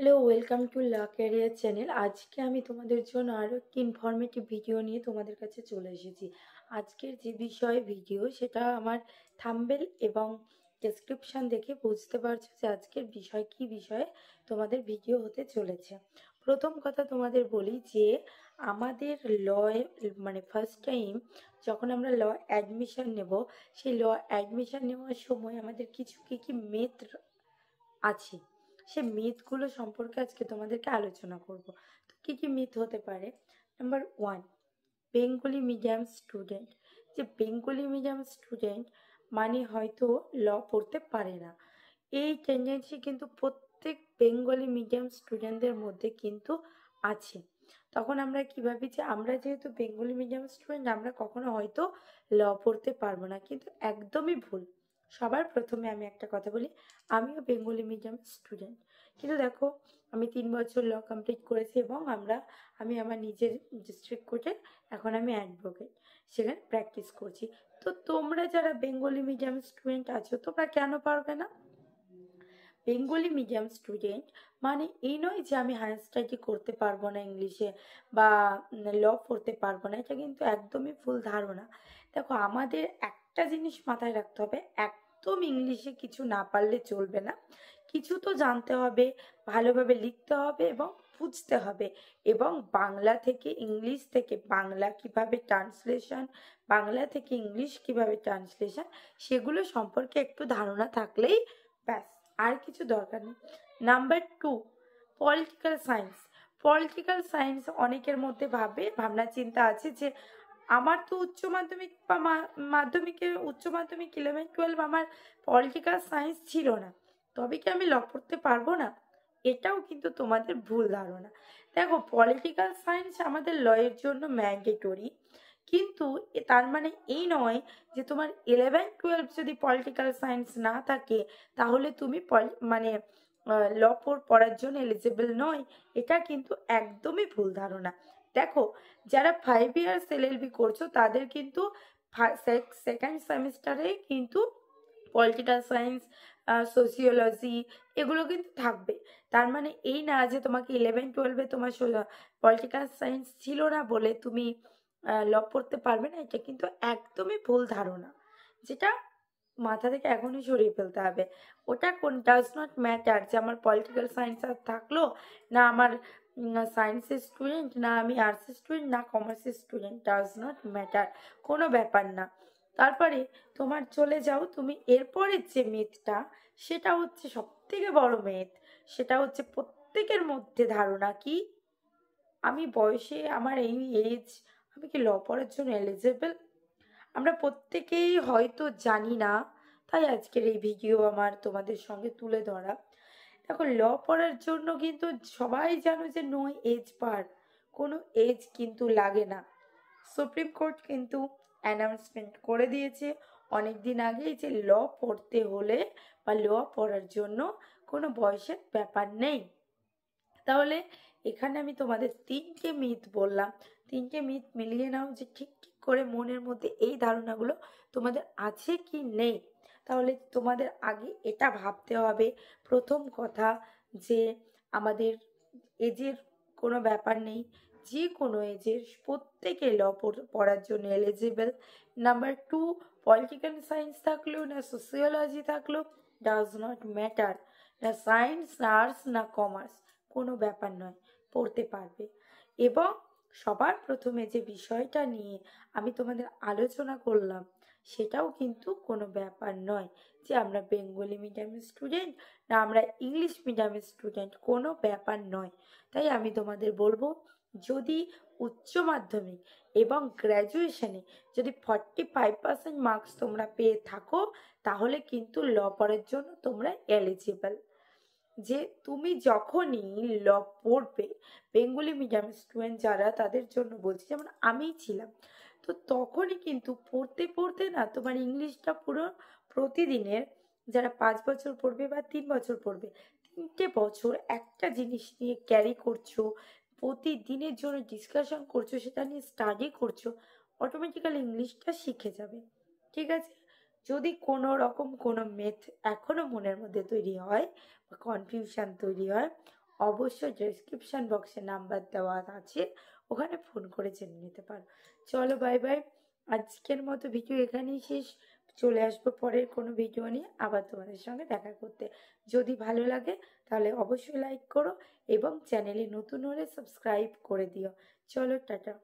Hello, welcome to লা career channel. আজকে আমি তোমাদের জন্য আরও একটি ইনফরমেটিভ ভিডিও নিয়ে তোমাদের কাছে চলে এসেছি। আজকের যে বিষয়ে ভিডিও সেটা আমার থাম্বনেল এবং ডেসক্রিপশান দেখে বুঝতে পারছো যে আজকের বিষয় কী বিষয়ে তোমাদের ভিডিও হতে চলেছে। প্রথম কথা তোমাদের বলি যে আমাদের লয়ে মানে ফার্স্ট টাইম যখন আমরা ল অ্যাডমিশন নেব, সেই ল অ্যাডমিশন নেওয়ার সময় আমাদের কিছু কী মেথ আছে, সে মিথগুলো সম্পর্কে আজকে তোমাদেরকে আলোচনা করব। তো কী মিথ হতে পারে? Number one, Bengali medium student. যে বেঙ্গলি মিডিয়াম স্টুডেন্ট মানে হয়তো ল পড়তে পারে না। এই টেন্ডেন্সি কিন্তু প্রত্যেক বেঙ্গলি মিডিয়াম স্টুডেন্টদের মধ্যে কিন্তু আছে। তখন আমরা কী ভাবি যে আমরা যেহেতু বেঙ্গলি মিডিয়াম স্টুডেন্ট আমরা কখনো হয়তো ল পড়তে পারবো না, কিন্তু একদমই ভুল। সবার প্রথমে আমি একটা কথা বলি, আমিও বেঙ্গলি মিডিয়াম স্টুডেন্ট, কিন্তু দেখো আমি 3 বছর ল কমপ্লিট করেছি এবং আমি আমার নিজের ডিস্ট্রিক্ট কোর্টে এখন আমি অ্যাডভোকেট, সেখানে প্র্যাকটিস করছি। তো তোমরা যারা বেঙ্গলি মিডিয়াম স্টুডেন্ট আছো তোমরা কেন পারবে না? বেঙ্গলি মিডিয়াম স্টুডেন্ট মানে এই নয় যে আমি হায়ার স্টাডি করতে পারবো না ইংলিশে বা ল পড়তে পারবো না, এটা কিন্তু একদমই ভুল ধারণা। দেখো আমাদের একটা জিনিস মাথায় রাখতে হবে, একদম ইংলিশে কিছু না পারলে চলবে না, কিছু তো জানতে হবে, ভালোভাবে লিখতে হবে এবং বুঝতে হবে, এবং বাংলা থেকে ইংলিশ থেকে বাংলা কিভাবে ট্রান্সলেশন, বাংলা থেকে ইংলিশ কিভাবে ট্রান্সলেশন, সেগুলো সম্পর্কে একটু ধারণা থাকলেই ব্যাস, আর কিছু দরকার নেই। Number two, political science. Political science অনেকের মধ্যে ভাবনা চিন্তা আছে যে আমার তো উচ্চ মাধ্যমিক বা উচ্চ মাধ্যমিক 11-12 আমার পলিটিক্যাল সায়েন্স ছিল না, তবে কি আমি ল পড়তে পারবো না? এটাও কিন্তু তোমাদের ভুল ধারণা। দেখো পলিটিক্যাল সায়েন্স আমাদের লয়ের জন্য ম্যান্ডেটরি, কিন্তু তার মানে এই নয় যে তোমার 11-12 যদি পলিটিক্যাল সায়েন্স না থাকে তাহলে তুমি ল পড়ার জন্য এলিজিবল নয়। এটা কিন্তু একদমই ভুল ধারণা। দেখো যারা 5 ইয়ার্স এলএলবি করছো তাদের কিন্তু সেকেন্ড সেমিস্টারে কিন্তু পলিটিক্যাল সায়েন্স, সোসিওলজি এগুলো কিন্তু থাকবে। তার মানে এই না যে তোমাকে 11-12 তোমার পলিটিক্যাল সায়েন্স ছিল না বলে তুমি ল পড়তে পারবে না, এটা কিন্তু একদমই ভুল ধারণা, যেটা মাথা থেকে এখনই সরিয়ে ফেলতে হবে। ওটা ডাজ নট ম্যাটার যে আমার পলিটিক্যাল সায়েন্স আর থাকলো না, আমার সায়েন্সের স্টুডেন্ট না, আমি আর্টসের স্টুডেন্ট না কমার্সের স্টুডেন্ট, ডাজ নট ম্যাটার, কোনো ব্যাপার না। তারপরে তোমার চলে যাও তুমি এরপরের যে মেথটা, সেটা হচ্ছে সব থেকে বড় মেথ। সেটা হচ্ছে প্রত্যেকের মধ্যে ধারণা কি আমি বয়সে আমার এই এজ, আমি কি ল পড়ার জন্য এলিজেবল? আমরা প্রত্যেকেই হয়তো জানি না, তাই আজকের এই ভিডিও আমার তোমাদের সঙ্গে তুলে ধরা। দেখো ল পড়ার জন্য কিন্তু সবাই জানো যে নো এজ বার, কোনো এজ কিন্তু লাগে না। সুপ্রিম কোর্ট কিন্তু অ্যানাউন্সমেন্ট করে দিয়েছে অনেক দিন আগেই যে ল পড়তে হলে বা ল পড়ার জন্য কোনো বয়সের ব্যাপার নেই। তাহলে এখানে আমি তোমাদের 3টে মিথ বললাম, 3টে মিথ মিলিয়ে নাও যে ঠিক ঠিক করে মনের মধ্যে এই ধারণাগুলো তোমাদের আছে কি নেই। তাহলে তোমাদের আগে এটা ভাবতে হবে, প্রথম কথা, যে আমাদের এজের কোনো ব্যাপার নেই, যে কোনো এজের প্রত্যেকে ল পড়ার জন্য eligible. Number two, political science থাকলেও না সোসিওলজি থাকলেও ডাজ নট ম্যাটার, না সায়েন্স না আর্টস না কমার্স, কোনো ব্যাপার নয়, পড়তে পারবে। এবং সবার প্রথমে যে বিষয়টা নিয়ে আমি তোমাদের আলোচনা করলাম সেটাও কিন্তু কোনো ব্যাপার নয় যে আমরা বেঙ্গলি মিডিয়ামের স্টুডেন্ট না আমরা ইংলিশ মিডিয়ামের স্টুডেন্ট, কোনো ব্যাপার নয়। তাই আমি তোমাদের বলবো, যদি উচ্চ মাধ্যমিক এবং গ্র্যাজুয়েশনে যদি 45% মার্কস তোমরা পেয়ে থাকো তাহলে কিন্তু ল পড়ার জন্য তোমরা এলিজিবল। যে তুমি যখনই ল পড়বে, বেঙ্গলি মিডিয়াম স্টুডেন্ট যারা তাদের জন্য বলছি, যেমন আমিই ছিলাম, তো তখনই কিন্তু পড়তে পড়তে না তোমার ইংলিশটা পুরো প্রতিদিনের, যারা 5 বছর পড়বে বা 3 বছর পড়বে, 3টে বছর একটা জিনিস নিয়ে ক্যারি করছো, প্রতিদিনের জন্য ডিসকাশন করছো, সেটা নিয়ে স্টাডি করছো, অটোমেটিক্যালি ইংলিশটা শিখে যাবে। ঠিক আছে? যদি কোনো রকম কোনো মেথ এখনো মনের মধ্যে তৈরি হয় বা কনফিউশন তৈরি হয়, অবশ্যই ডেসক্রিপশন বক্সে নাম্বার দেওয়া আছে, ওখানে ফোন করে জেনে নিতে পারো। চলো বাই বাই, আজকের মতো ভিডিও এখানেই শেষ। চলে আসবো পরের কোনো ভিডিও নিয়ে আবার তোমাদের সঙ্গে দেখা করতে। যদি ভালো লাগে তাহলে অবশ্যই লাইক করো এবং চ্যানেলে নতুন হলে সাবস্ক্রাইব করে দিও। চলো টাটা।